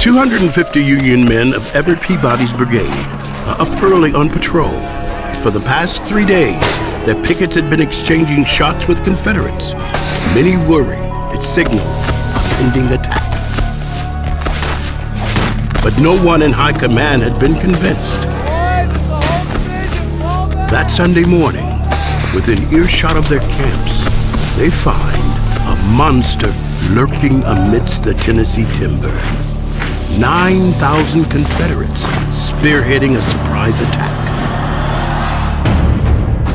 250 Union men of Everett Peabody's brigade are up early on patrol. For the past 3 days, their pickets had been exchanging shots with Confederates. Many worry it signaled a pending attack. But no one in high command had been convinced. That Sunday morning, within earshot of their camps, they find a monster lurking amidst the Tennessee timber. 9,000 Confederates spearheading a surprise attack.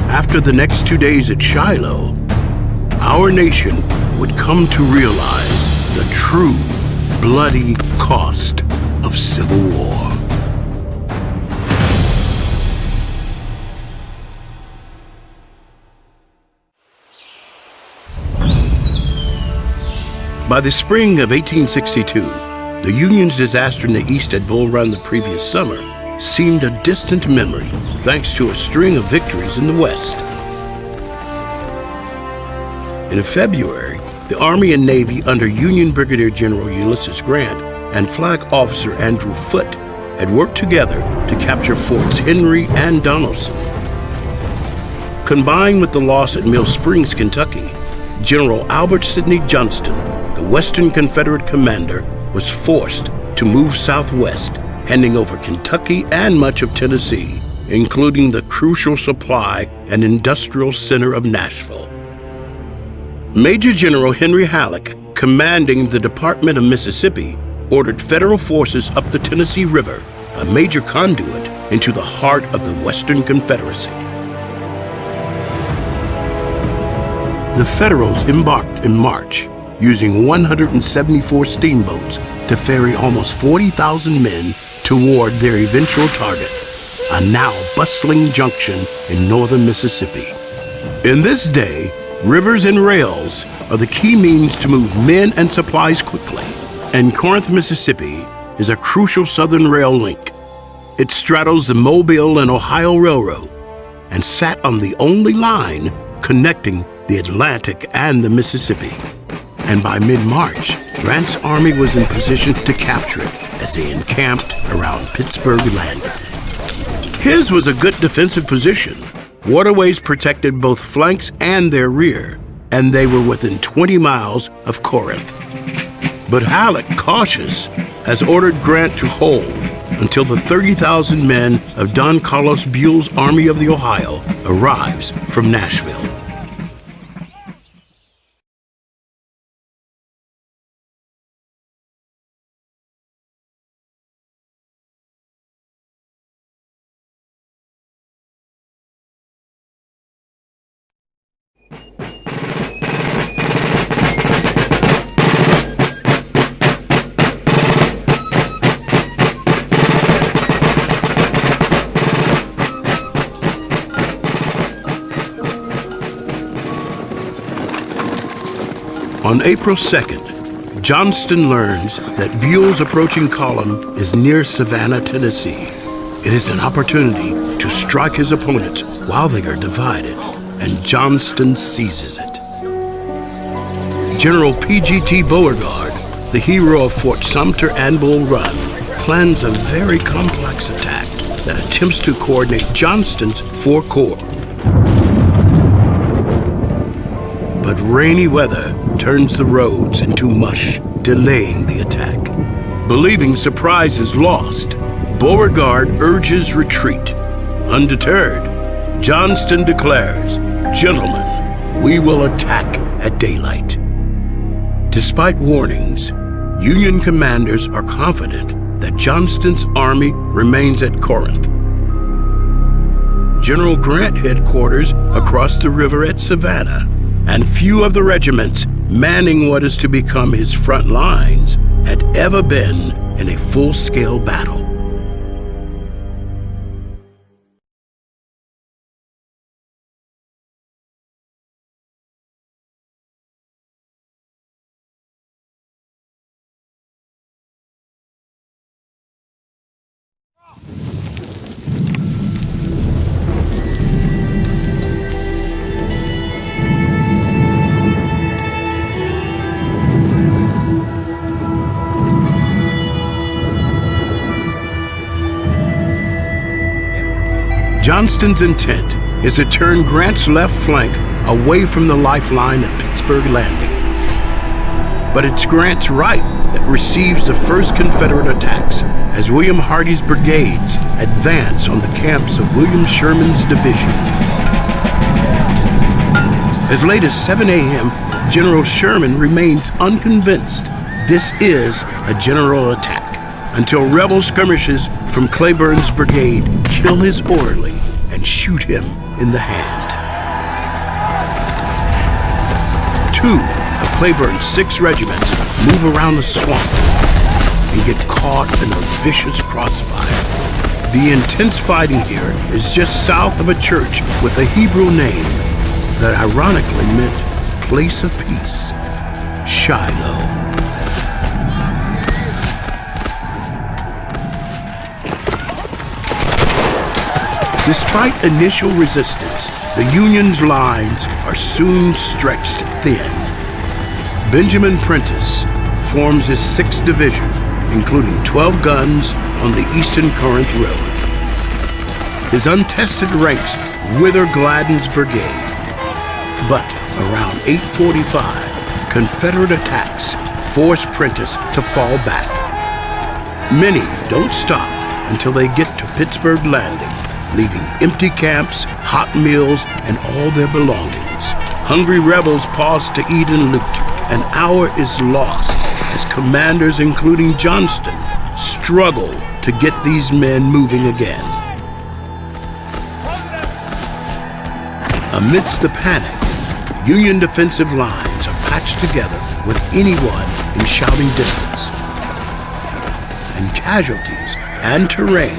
After the next 2 days at Shiloh, our nation would come to realize the true bloody cost of civil war. By the spring of 1862, the Union's disaster in the East at Bull Run the previous summer seemed a distant memory, thanks to a string of victories in the West. In February, the Army and Navy under Union Brigadier General Ulysses Grant and Flag Officer Andrew Foote had worked together to capture Forts Henry and Donelson. Combined with the loss at Mill Springs, Kentucky, General Albert Sidney Johnston, the Western Confederate commander, was forced to move southwest, handing over Kentucky and much of Tennessee, including the crucial supply and industrial center of Nashville. Major General Henry Halleck, commanding the Department of Mississippi, ordered federal forces up the Tennessee River, a major conduit into the heart of the Western Confederacy. The Federals embarked in March, using 174 steamboats to ferry almost 40,000 men toward their eventual target, a now bustling junction in northern Mississippi. In this day, rivers and rails are the key means to move men and supplies quickly, and Corinth, Mississippi is a crucial southern rail link. It straddles the Mobile and Ohio Railroad and sat on the only line connecting the Atlantic and the Mississippi. And by mid-March, Grant's army was in position to capture it as they encamped around Pittsburgh Landing. His was a good defensive position. Waterways protected both flanks and their rear, and they were within 20 miles of Corinth. But Halleck, cautious, has ordered Grant to hold until the 30,000 men of Don Carlos Buell's Army of the Ohio arrives from Nashville. On April 2nd, Johnston learns that Buell's approaching column is near Savannah, Tennessee. It is an opportunity to strike his opponents while they are divided, and Johnston seizes it. General P.G.T. Beauregard, the hero of Fort Sumter and Bull Run, plans a very complex attack that attempts to coordinate Johnston's 4 corps. But rainy weather turns the roads into mush, delaying the attack. Believing surprise is lost, Beauregard urges retreat. Undeterred, Johnston declares, "Gentlemen, we will attack at daylight." Despite warnings, Union commanders are confident that Johnston's army remains at Corinth. General Grant headquarters across the river at Savannah, and few of the regiments manning what is to become his front lines had ever been in a full-scale battle. Johnston's intent is to turn Grant's left flank away from the lifeline at Pittsburgh Landing. But it's Grant's right that receives the first Confederate attacks as William Hardee's brigades advance on the camps of William Sherman's division. As late as 7 a.m., General Sherman remains unconvinced this is a general attack until rebel skirmishers from Cleburne's brigade kill his orderly and shoot him in the hand. 2 of Cleburne's 6 regiments move around the swamp and get caught in a vicious crossfire. The intense fighting here is just south of a church with a Hebrew name that ironically meant place of peace, Shiloh. Despite initial resistance, the Union's lines are soon stretched thin. Benjamin Prentiss forms his 6th Division, including 12 guns on the Eastern Corinth Road. His untested ranks wither Gladden's brigade. But around 8:45, Confederate attacks force Prentiss to fall back. Many don't stop until they get to Pittsburgh Landing, leaving empty camps, hot meals, and all their belongings. Hungry rebels pause to eat and loot. An hour is lost as commanders, including Johnston, struggle to get these men moving again. Amidst the panic, Union defensive lines are patched together with anyone in shouting distance. And casualties and terrain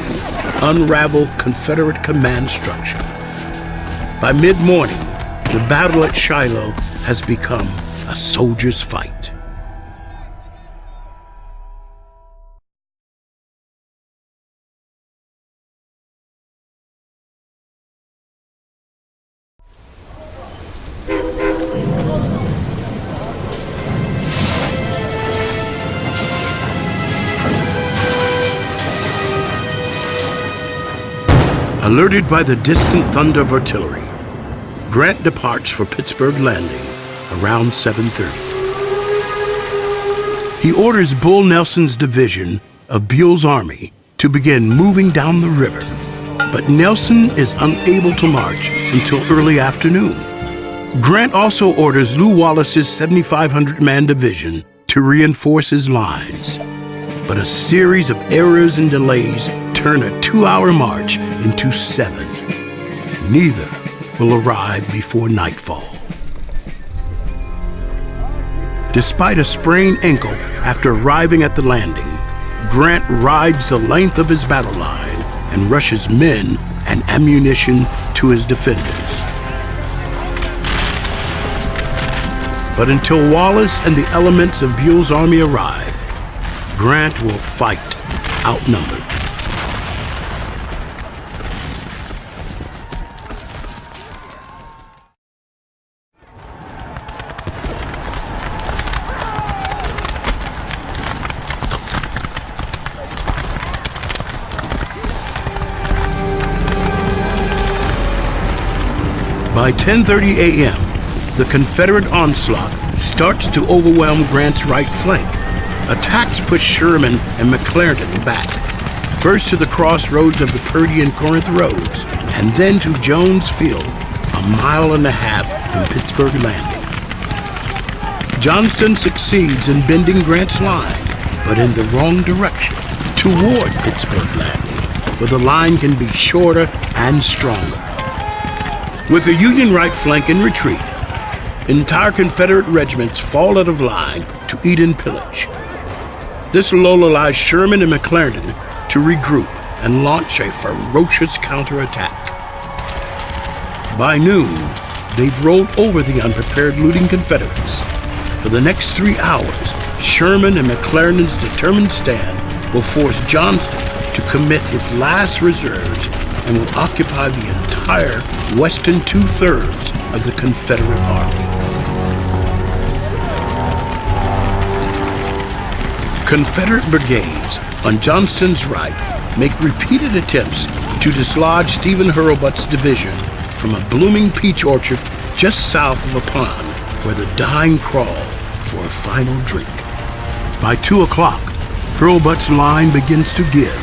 unravel Confederate command structure. By mid-morning, the battle at Shiloh has become a soldier's fight. Alerted by the distant thunder of artillery, Grant departs for Pittsburgh Landing around 7:30. He orders Bull Nelson's division of Buell's army to begin moving down the river, but Nelson is unable to march until early afternoon. Grant also orders Lew Wallace's 7,500-man division to reinforce his lines, but a series of errors and delays turn a 2-hour march into 7. Neither will arrive before nightfall. Despite a sprained ankle after arriving at the landing, Grant rides the length of his battle line and rushes men and ammunition to his defenders. But until Wallace and the elements of Buell's army arrive, Grant will fight outnumbered. By 10:30 a.m., the Confederate onslaught starts to overwhelm Grant's right flank. Attacks push Sherman and McClernand back, first to the crossroads of the Purdy and Corinth roads, and then to Jones Field, a mile and a half from Pittsburgh Landing. Johnston succeeds in bending Grant's line, but in the wrong direction, toward Pittsburgh Landing, where the line can be shorter and stronger. With the Union right flank in retreat, entire Confederate regiments fall out of line to eat and pillage. This lull allows Sherman and McClernand to regroup and launch a ferocious counterattack. By noon, they've rolled over the unprepared looting Confederates. For the next 3 hours, Sherman and McClernand's determined stand will force Johnston to commit his last reserves and will occupy the entire western 2/3 of the Confederate Army. Confederate brigades on Johnston's right make repeated attempts to dislodge Stephen Hurlbut's division from a blooming peach orchard just south of a pond where the dying crawl for a final drink. By 2 o'clock, Hurlbut's line begins to give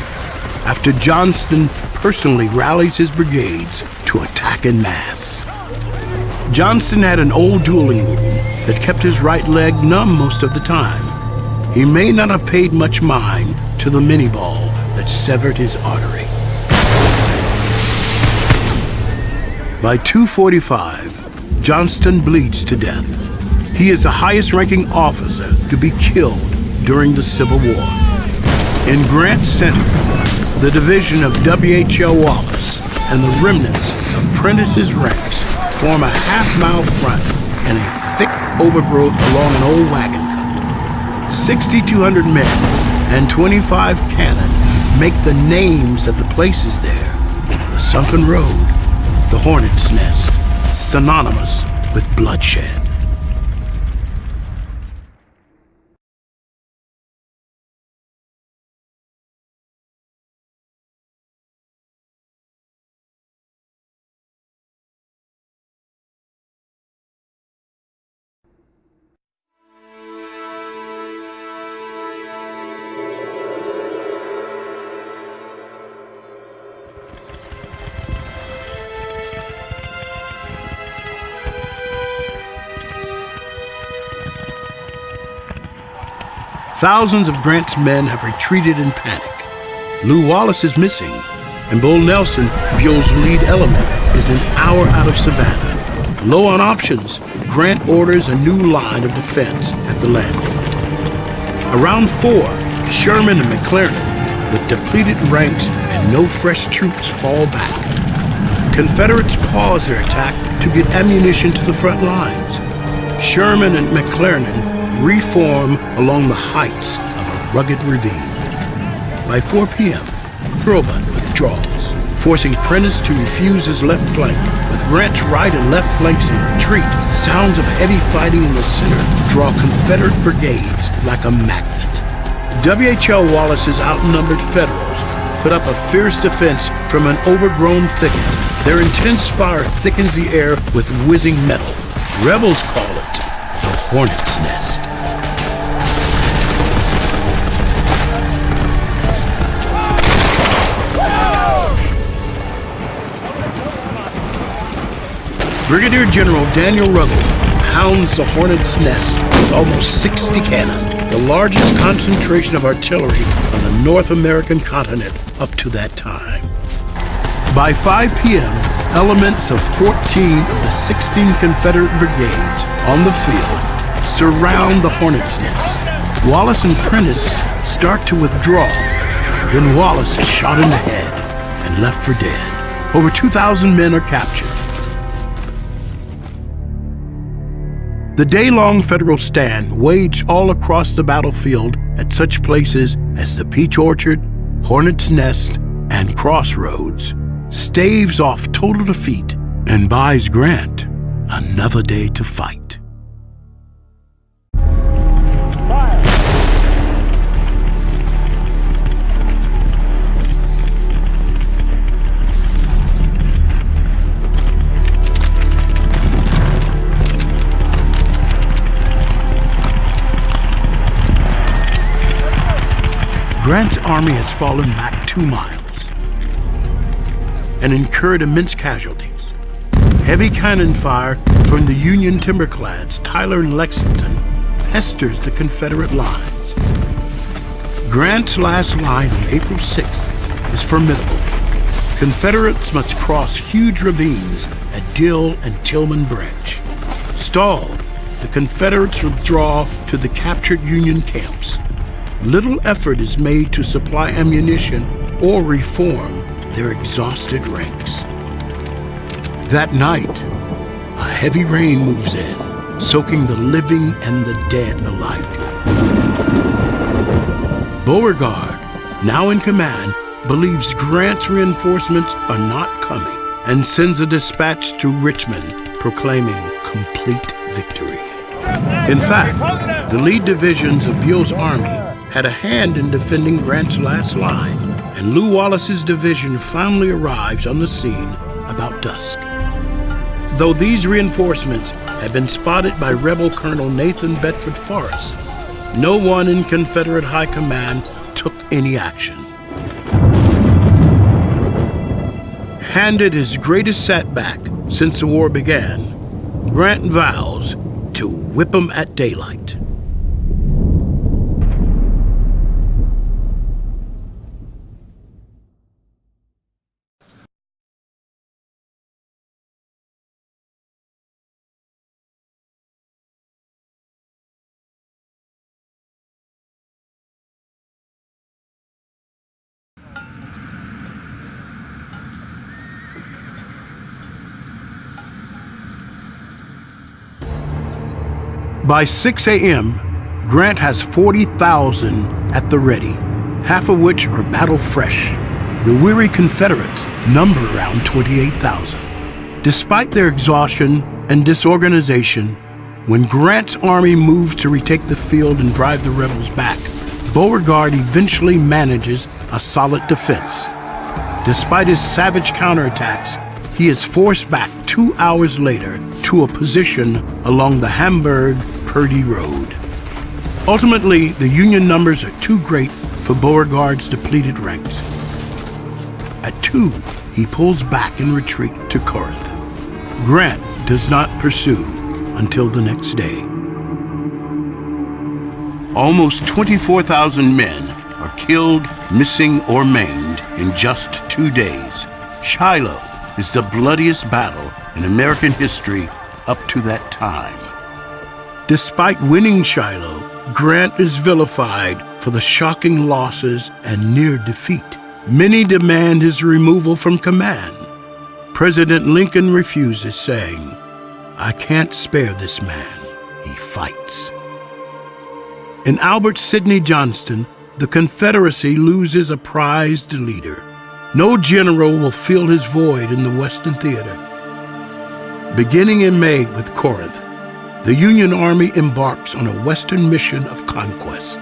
after Johnston personally rallies his brigades to attack en masse. Johnston had an old dueling wound that kept his right leg numb most of the time. He may not have paid much mind to the mini-ball that severed his artery. By 2:45, Johnston bleeds to death. He is the highest-ranking officer to be killed during the Civil War. In Grant Center, the division of W.H.L. Wallace and the remnants of Prentice's ranks form a half-mile front and a thick overgrowth along an old wagon cut. 6,200 men and 25 cannon make the names of the places there: the Sunken Road, the Hornet's Nest, synonymous with bloodshed. Thousands of Grant's men have retreated in panic. Lew Wallace is missing, and Bull Nelson, Buell's lead element, is an hour out of Savannah. Low on options, Grant orders a new line of defense at the landing. Around 4, Sherman and McClernand, with depleted ranks and no fresh troops, fall back. Confederates pause their attack to get ammunition to the front lines. Sherman and McClernand reform along the heights of a rugged ravine. By 4 p.m., Hurlbut withdraws, forcing Prentice to refuse his left flank. With Grant's right and left flanks in retreat, sounds of heavy fighting in the center draw Confederate brigades like a magnet. W.H.L. Wallace's outnumbered Federals put up a fierce defense from an overgrown thicket. Their intense fire thickens the air with whizzing metal. Rebels call it the Hornet's Nest. Brigadier General Daniel Ruggles pounds the Hornet's Nest with almost 60 cannon, the largest concentration of artillery on the North American continent up to that time. By 5 p.m., elements of 14 of the 16 Confederate brigades on the field surround the Hornet's Nest. Wallace and Prentice start to withdraw. Then Wallace is shot in the head and left for dead. Over 2,000 men are captured. The day-long Federal stand waged all across the battlefield at such places as the Peach Orchard, Hornet's Nest, and Crossroads staves off total defeat and buys Grant another day to fight. Grant's army has fallen back 2 miles and incurred immense casualties. Heavy cannon fire from the Union timberclads Tyler and Lexington pesters the Confederate lines. Grant's last line on April 6th is formidable. Confederates must cross huge ravines at Dill and Tillman Branch. Stalled, the Confederates withdraw to the captured Union camps. Little effort is made to supply ammunition or reform their exhausted ranks. That night, a heavy rain moves in, soaking the living and the dead alike. Beauregard, now in command, believes Grant's reinforcements are not coming and sends a dispatch to Richmond proclaiming complete victory. In fact, the lead divisions of Buell's army had a hand in defending Grant's last line and Lew Wallace's division finally arrives on the scene about dusk. Though these reinforcements had been spotted by rebel Colonel Nathan Bedford Forrest, no one in Confederate high command took any action. Handed his greatest setback since the war began, Grant vows to whip 'em at daylight. By 6 a.m., Grant has 40,000 at the ready, half of which are battle fresh. The weary Confederates number around 28,000. Despite their exhaustion and disorganization, when Grant's army moves to retake the field and drive the rebels back, Beauregard eventually manages a solid defense. Despite his savage counterattacks, he is forced back 2 hours later to a position along the Hamburg-Purdy Road. Ultimately, the Union numbers are too great for Beauregard's depleted ranks. At 2, he pulls back in retreat to Corinth. Grant does not pursue until the next day. Almost 24,000 men are killed, missing, or maimed in just 2 days. Shiloh is the bloodiest battle in American history up to that time. Despite winning Shiloh, Grant is vilified for the shocking losses and near defeat. Many demand his removal from command. President Lincoln refuses, saying, "I can't spare this man. He fights." In Albert Sidney Johnston, the Confederacy loses a prized leader. No general will fill his void in the Western theater. Beginning in May with Corinth, the Union Army embarks on a Western mission of conquest,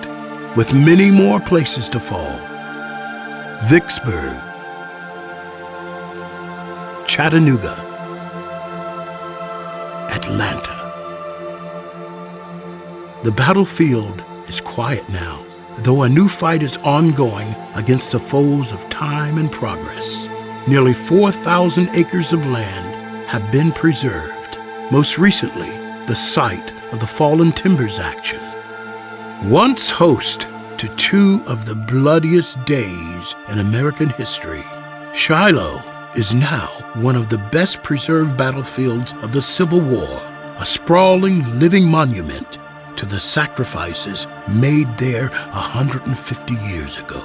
with many more places to fall. Vicksburg, Chattanooga, Atlanta. The battlefield is quiet now, though a new fight is ongoing against the foes of time and progress. Nearly 4,000 acres of land have been preserved, most recently the site of the Fallen Timbers action. Once host to 2 of the bloodiest days in American history, Shiloh is now one of the best preserved battlefields of the Civil War, a sprawling living monument to the sacrifices made there 150 years ago.